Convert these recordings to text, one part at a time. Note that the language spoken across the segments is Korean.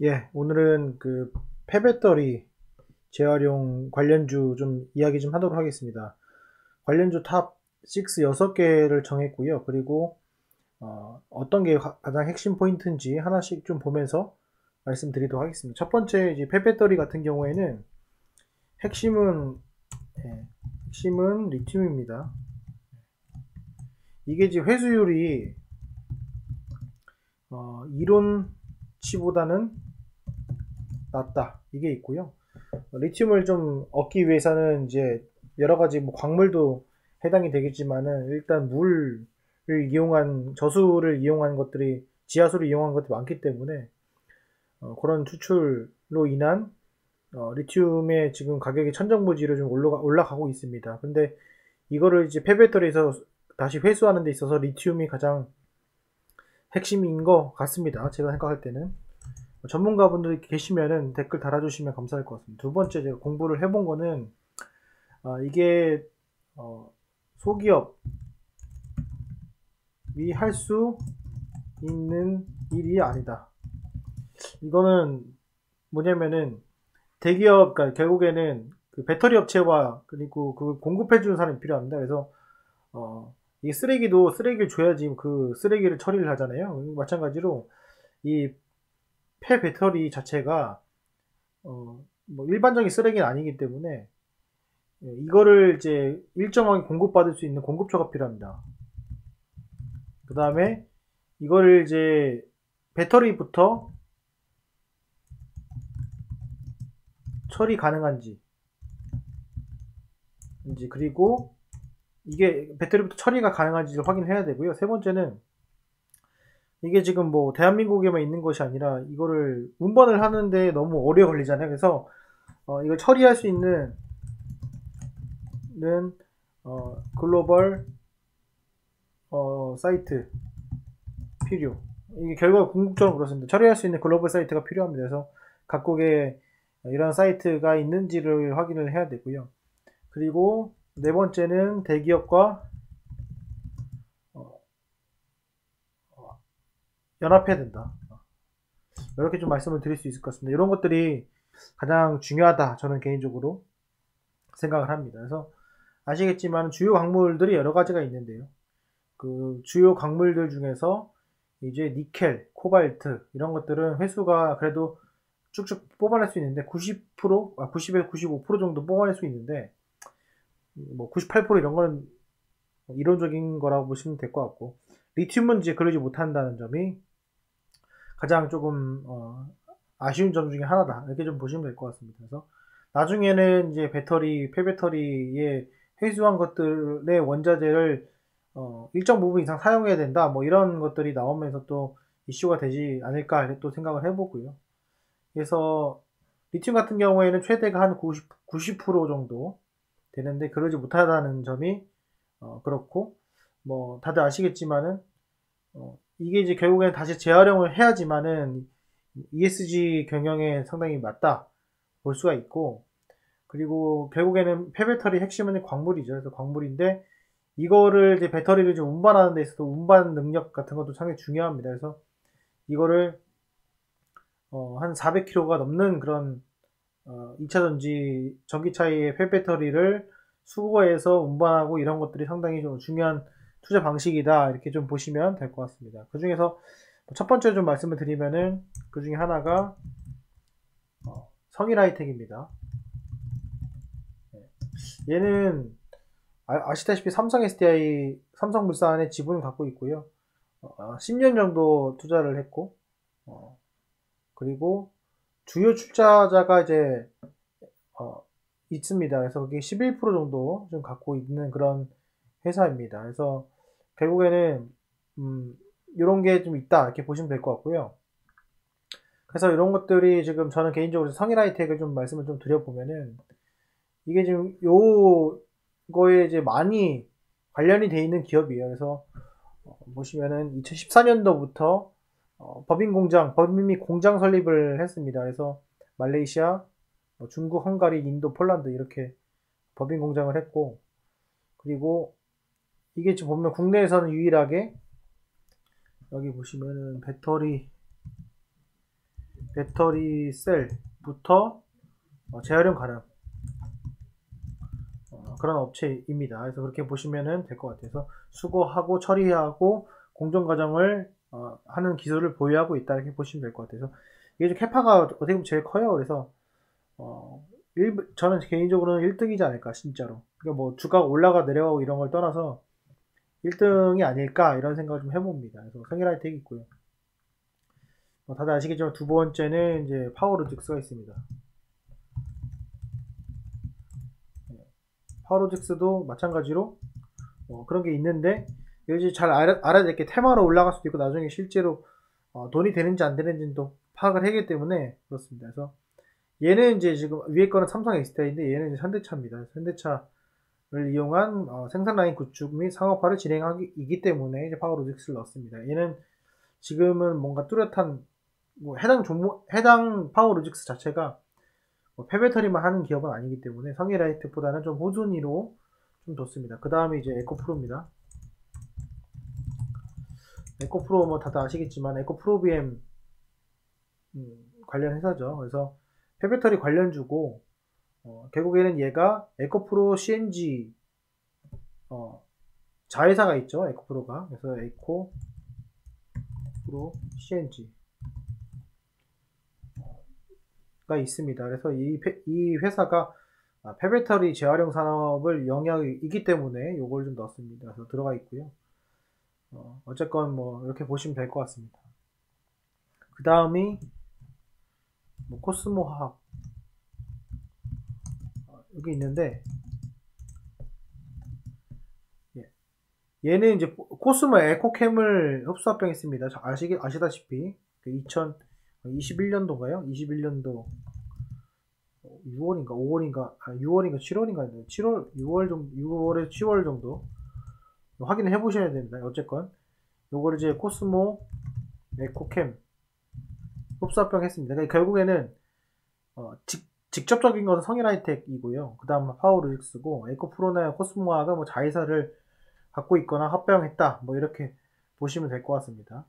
예, 오늘은 그 폐배터리 재활용 관련주 좀 이야기 좀 하도록 하겠습니다. 관련주 탑 6 6개를 정했고요. 그리고 어떤 게 가장 핵심 포인트인지 하나씩 좀 보면서 말씀드리도록 하겠습니다. 첫 번째 이제 폐배터리 같은 경우에는 핵심은 예, 핵심은 리튬입니다. 이게 이제 회수율이 이론치보다는 낮다. 이게 있고요. 리튬을 좀 얻기 위해서는 이제 여러 가지 뭐 광물도 해당이 되겠지만은 일단 물을 이용한 저수를 이용한 것들이 지하수를 이용한 것들이 많기 때문에 그런 추출로 인한 리튬의 지금 가격이 천정부지로 좀 올라가고 있습니다. 근데 이거를 이제 폐배터리에서 다시 회수하는 데 있어서 리튬이 가장 핵심인 것 같습니다. 제가 생각할 때는. 전문가분들이 계시면은 댓글 달아주시면 감사할 것 같습니다. 두 번째 제가 공부를 해본 거는 이게 소기업이 할 수 있는 일이 아니다. 이거는 뭐냐면은 대기업, 그러니까 결국에는 그 배터리 업체와 그리고 그 공급해주는 사람이 필요합니다. 그래서 이 쓰레기도 쓰레기를 줘야지 그 쓰레기를 처리를 하잖아요. 마찬가지로 이 폐배터리 자체가 뭐 일반적인 쓰레기는 아니기 때문에 이거를 이제 일정하게 공급받을 수 있는 공급처가 필요합니다. 그 다음에 이거를 이제 배터리부터 처리 가능한지 그리고 이게 배터리부터 처리가 가능한지를 확인해야 되고요. 세 번째는 이게 지금 뭐 대한민국에만 있는 것이 아니라 이거를 운반을 하는데 너무 오래 걸리잖아요. 그래서 이걸 처리할 수 있는 글로벌 사이트 필요. 이게 결과 궁극적으로 그렇습니다. 처리할 수 있는 글로벌 사이트가 필요합니다. 그래서 각국에 이런 사이트가 있는지를 확인을 해야 되고요. 그리고 네 번째는 대기업과 연합해야 된다. 이렇게 좀 말씀을 드릴 수 있을 것 같습니다. 이런 것들이 가장 중요하다. 저는 개인적으로 생각을 합니다. 그래서 아시겠지만 주요 광물들이 여러 가지가 있는데요. 그 주요 광물들 중에서 이제 니켈, 코발트 이런 것들은 회수가 그래도 쭉쭉 뽑아낼 수 있는데 90%, 90에서 95% 정도 뽑아낼 수 있는데 뭐 98% 이런 거는 이론적인 거라고 보시면 될 것 같고 리튬은 이제 그러지 못한다는 점이 가장 조금 아쉬운 점 중에 하나다 이렇게 좀 보시면 될 것 같습니다. 그래서 나중에는 이제 폐배터리에 회수한 것들의 원자재를 일정 부분 이상 사용해야 된다 뭐 이런 것들이 나오면서 또 이슈가 되지 않을까 이렇게 또 생각을 해보고요. 그래서 리튬 같은 경우에는 최대가 한 90% 정도 되는데 그러지 못하다는 점이 그렇고 뭐 다들 아시겠지만은 이게 이제 결국엔 다시 재활용을 해야지만은 ESG 경영에 상당히 맞다 볼 수가 있고 그리고 결국에는 폐배터리 핵심은 광물이죠. 그래서 광물인데 이거를 이제 배터리를 좀 운반하는 데 있어서 운반 능력 같은 것도 상당히 중요합니다. 그래서 이거를 한 400kg가 넘는 그런 2차 전기차의 폐배터리를 수거해서 운반하고 이런 것들이 상당히 좀 중요한 투자 방식이다 이렇게 좀 보시면 될 것 같습니다. 그 중에서 첫 번째 좀 말씀을 드리면은 그 중에 하나가 성일하이텍입니다. 얘는 아시다시피 삼성 SDI, 삼성물산의 지분을 갖고 있고요. 10년 정도 투자를 했고, 그리고 주요 출자자가 이제 있습니다. 그래서 그게 11% 정도 좀 갖고 있는 그런 회사입니다. 그래서 결국에는 이런 게 좀 있다 이렇게 보시면 될 것 같고요. 그래서 이런 것들이 지금 저는 개인적으로 성일하이텍을 좀 말씀을 좀 드려보면은 이게 지금 요거에 이제 많이 관련이 돼 있는 기업이에요. 그래서 보시면은 2014년도부터 법인 및 공장 설립을 했습니다. 그래서 말레이시아, 중국, 헝가리, 인도, 폴란드 이렇게 법인 공장을 했고 그리고 이게 지금 보면 국내에서는 유일하게 여기 보시면은 배터리 배터리 셀부터 재활용 가능 그런 업체입니다. 그래서 그렇게 보시면 될 것 같아서 수거하고 처리하고 공정 과정을 하는 기술을 보유하고 있다 이렇게 보시면 될 것 같아서 이게 좀 캐파가 어떻게 보면 제일 커요. 그래서 저는 개인적으로는 1등이지 않을까 진짜로. 그러니까 뭐 주가가 올라가 내려가고 이런 걸 떠나서 1등이 아닐까 이런 생각을 좀 해봅니다. 그래서 성일하이텍이 있고요. 다들 아시겠지만 두 번째는 이제 파워로직스가 있습니다. 파워로직스도 마찬가지로 그런 게 있는데 이제 잘 알아야 될 게 테마로 올라갈 수도 있고 나중에 실제로 돈이 되는지 안 되는지는 또 파악을 하기 때문에 그렇습니다. 그래서 얘는 이제 지금 위에 거는 삼성 엑스타인데 얘는 이제 현대차입니다. 현대차를 이용한 생산 라인 구축 및 상업화를 진행하기 때문에 이제 파워로직스를 넣었습니다. 얘는 지금은 뭔가 뚜렷한 해당 파워로직스 자체가 폐배터리만 하는 기업은 아니기 때문에 성일하이텍보다는 좀 후순위로 좀 뒀습니다. 그 다음에 이제 에코프로입니다. 에코프로 뭐 다들 아시겠지만 에코프로비엠 관련 회사죠. 그래서 폐배터리 관련주고 결국에는 얘가 에코프로 CNG 자회사가 있죠. 에코프로가. 그래서 에코프로 CNG 가 있습니다. 그래서 이 회사가 폐배터리 재활용 산업을 영역이기 때문에 요걸 좀 넣었습니다. 그래서 들어가 있고요. 어쨌건 뭐 이렇게 보시면 될 것 같습니다. 그 다음이 뭐 코스모 화학 여기 있는데 얘는 이제 코스모 에코캠을 흡수합병했습니다. 아시다시피 2021년도인가요? 21년도 6월인가 5월인가 6월인가 7월인가 7월 6월 정도 6월에 10월 정도 확인을 해보셔야 됩니다. 어쨌건 요거를 이제 코스모 에코캠 흡수합병 했습니다. 그러니까 결국에는 직접적인 것은 성일하이텍이고요. 그 다음 파워로직스고 에코프로나 코스모아가 뭐 자회사를 갖고 있거나 합병했다 뭐 이렇게 보시면 될 것 같습니다.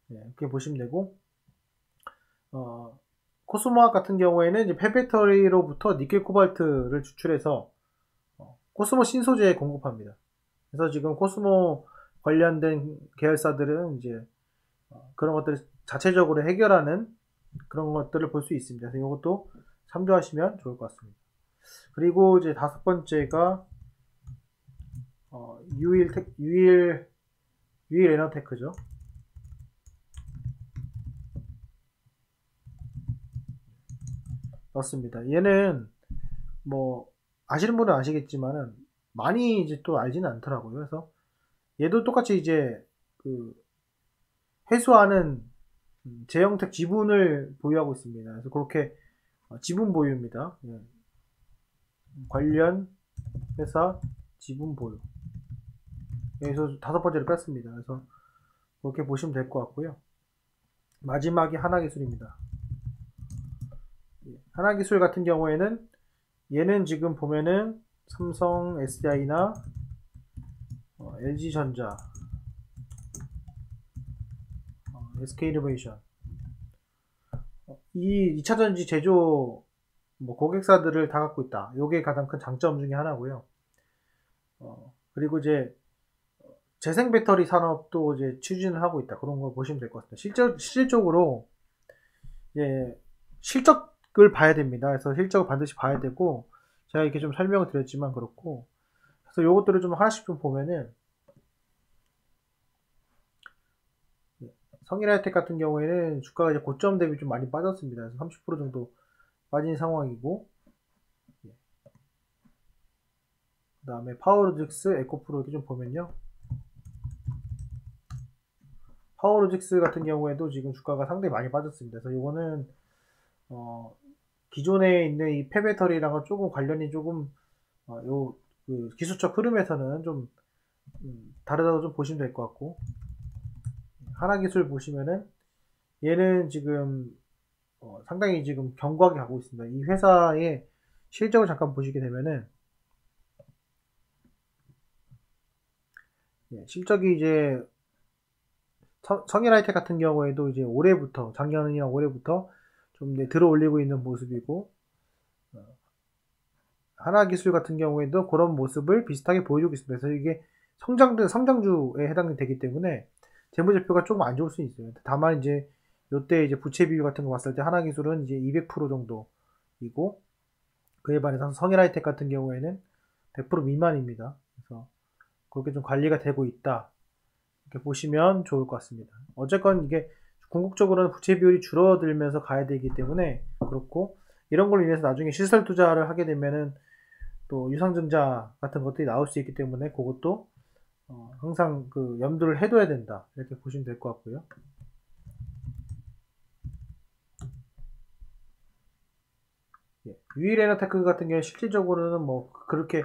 네, 이렇게 보시면 되고 코스모학 같은 경우에는 이제 폐배터리로부터 니켈 코발트를 추출해서 코스모 신소재에 공급합니다. 그래서 지금 코스모 관련된 계열사들은 이제 그런 것들을 자체적으로 해결하는 그런 것들을 볼 수 있습니다. 그래서 이것도 참조하시면 좋을 것 같습니다. 그리고 이제 다섯 번째가 유일 에너테크죠. 넣습니다. 얘는 뭐 아시는 분은 아시겠지만은 많이 이제 또 알지는 않더라고요. 그래서 얘도 똑같이 이제 그 회수하는 제형택 지분을 보유하고 있습니다. 그래서 그렇게 지분 보유입니다. 예. 관련 회사 지분 보유. 여기서 다섯 번째를 뺐습니다. 그래서 그렇게 보시면 될 것 같고요. 마지막이 하나기술입니다. 하나기술 같은 경우에는 얘는 지금 보면은 삼성 SDI나 LG전자, SK이노베이션 이 2차전지 제조 뭐 고객사들을 다 갖고 있다. 요게 가장 큰 장점 중에 하나고요. 그리고 이제 재생 배터리 산업도 이제 추진을 하고 있다. 그런 거 보시면 될 것 같습니다. 실질적으로 예, 실적을 봐야 됩니다. 그래서 실적을 반드시 봐야 되고 제가 이렇게 좀 설명을 드렸지만 그렇고 그래서 요것들을 좀 하나씩 좀 보면은 성일하이텍 같은 경우에는 주가가 이제 고점 대비 좀 많이 빠졌습니다. 그래서 30% 정도 빠진 상황이고 그 다음에 파워로직스, 에코프로 이렇게 좀 보면요. 파워로직스 같은 경우에도 지금 주가가 상당히 많이 빠졌습니다. 그래서 이거는 기존에 있는 이 폐배터리랑은 조금 관련이 조금 그 기술적 흐름에서는 좀 다르다고 좀 보시면 될 것 같고 하나기술 보시면은 얘는 지금 상당히 지금 견고하게 가고 있습니다. 이 회사의 실적을 잠깐 보시게 되면은 실적이 이제 성일하이텍 같은 경우에도 이제 올해부터, 작년이나 올해부터 좀 이제 들어 올리고 있는 모습이고, 하나기술 같은 경우에도 그런 모습을 비슷하게 보여주고 있습니다. 그래서 이게 성장주에 해당이 되기 때문에 재무제표가 조금 안 좋을 수 있어요. 다만 이제 요때 이제 부채 비율 같은 거 봤을 때 하나기술은 이제 200% 정도이고, 그에 반해서 성일하이텍 같은 경우에는 100% 미만입니다. 그래서 그렇게 좀 관리가 되고 있다. 이렇게 보시면 좋을 것 같습니다. 어쨌건 이게 궁극적으로는 부채 비율이 줄어들면서 가야 되기 때문에 그렇고, 이런 걸로 인해서 나중에 시설 투자를 하게 되면은 또 유상증자 같은 것들이 나올 수 있기 때문에 그것도 항상 그 염두를 해둬야 된다. 이렇게 보시면 될 것 같고요. 유일에너테크 같은 경우 실질적으로는 뭐 그렇게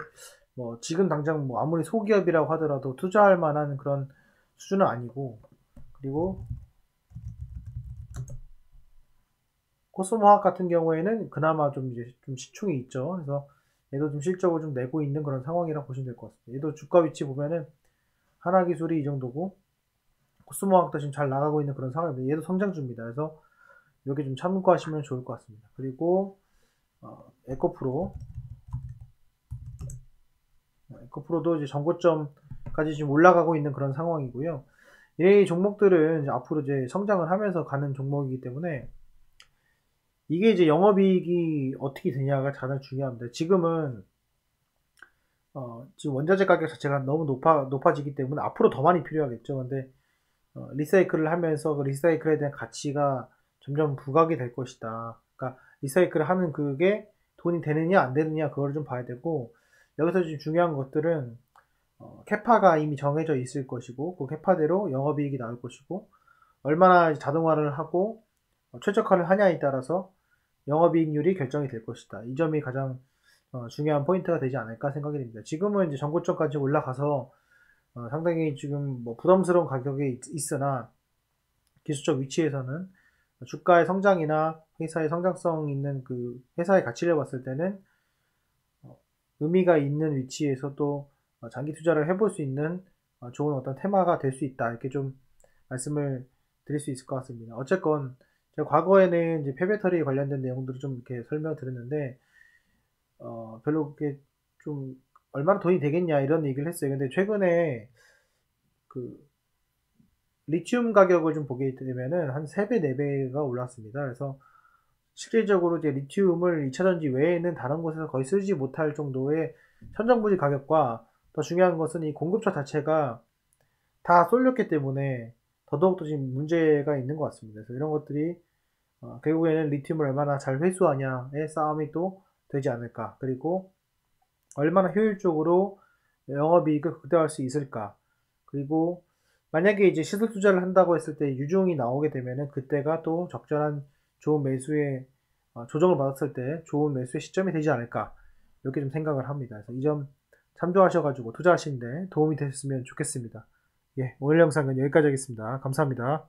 뭐 지금 당장 뭐 아무리 소기업이라고 하더라도 투자할 만한 그런 수준은 아니고, 그리고 코스모화학 같은 경우에는 그나마 좀 이제 좀 시총이 있죠. 그래서 얘도 좀 실적을 좀 내고 있는 그런 상황이라고 보시면 될 것 같습니다. 얘도 주가 위치 보면은 하나기술이 이 정도고 코스모화학도 지금 잘 나가고 있는 그런 상황입니다. 얘도 성장주입니다. 그래서 이렇게 좀 참고하시면 좋을 것 같습니다. 그리고 에코프로도 이제 전고점까지 지금 올라가고 있는 그런 상황이고요. 이 종목들은 이제 앞으로 이제 성장을 하면서 가는 종목이기 때문에 이게 이제 영업이익이 어떻게 되냐가 가장 중요합니다. 지금은 지금 원자재 가격 자체가 너무 높아지기 때문에 앞으로 더 많이 필요하겠죠. 근데 리사이클을 하면서 그 리사이클에 대한 가치가 점점 부각이 될 것이다. 그러니까 리사이클을 하는 그게 돈이 되느냐 안 되느냐 그걸 좀 봐야 되고, 여기서 지금 중요한 것들은 캐파가 이미 정해져 있을 것이고 그 캐파대로 영업이익이 나올 것이고, 얼마나 자동화를 하고 최적화를 하냐에 따라서 영업이익률이 결정이 될 것이다. 이 점이 가장 중요한 포인트가 되지 않을까 생각이 됩니다. 지금은 이제 전고점까지 올라가서 상당히 지금 뭐 부담스러운 가격에 있으나 기술적 위치에서는 주가의 성장이나 회사의 성장성 있는 그 회사의 가치를 봤을 때는 의미가 있는 위치에서 또 장기 투자를 해볼 수 있는 좋은 어떤 테마가 될 수 있다. 이렇게 좀 말씀을 드릴 수 있을 것 같습니다. 어쨌건 제가 과거에는 이제 폐배터리 관련된 내용들을 좀 이렇게 설명드렸는데 별로 그렇게 좀 얼마나 돈이 되겠냐 이런 얘기를 했어요. 근데 최근에 그 리튬 가격을 좀 보게 되면은 한 3배, 4배가 올랐습니다. 그래서 실질적으로 이제 리튬을 2차전지 외에는 다른 곳에서 거의 쓰지 못할 정도의 천정부지 가격과, 더 중요한 것은 이 공급처 자체가 다 쏠렸기 때문에 더더욱더 지금 문제가 있는 것 같습니다. 그래서 이런 것들이 결국에는 리튬을 얼마나 잘 회수하냐의 싸움이 또 되지 않을까. 그리고 얼마나 효율적으로 영업이익을 극대화할 수 있을까. 그리고 만약에 이제 시설 투자를 한다고 했을 때 유종이 나오게 되면은 그때가 또 적절한 좋은 매수의 조정을 받았을 때 좋은 매수의 시점이 되지 않을까. 이렇게 좀 생각을 합니다. 그래서 이 점 참조하셔가지고 투자하시는데 도움이 되셨으면 좋겠습니다. 예, 오늘 영상은 여기까지 하겠습니다. 감사합니다.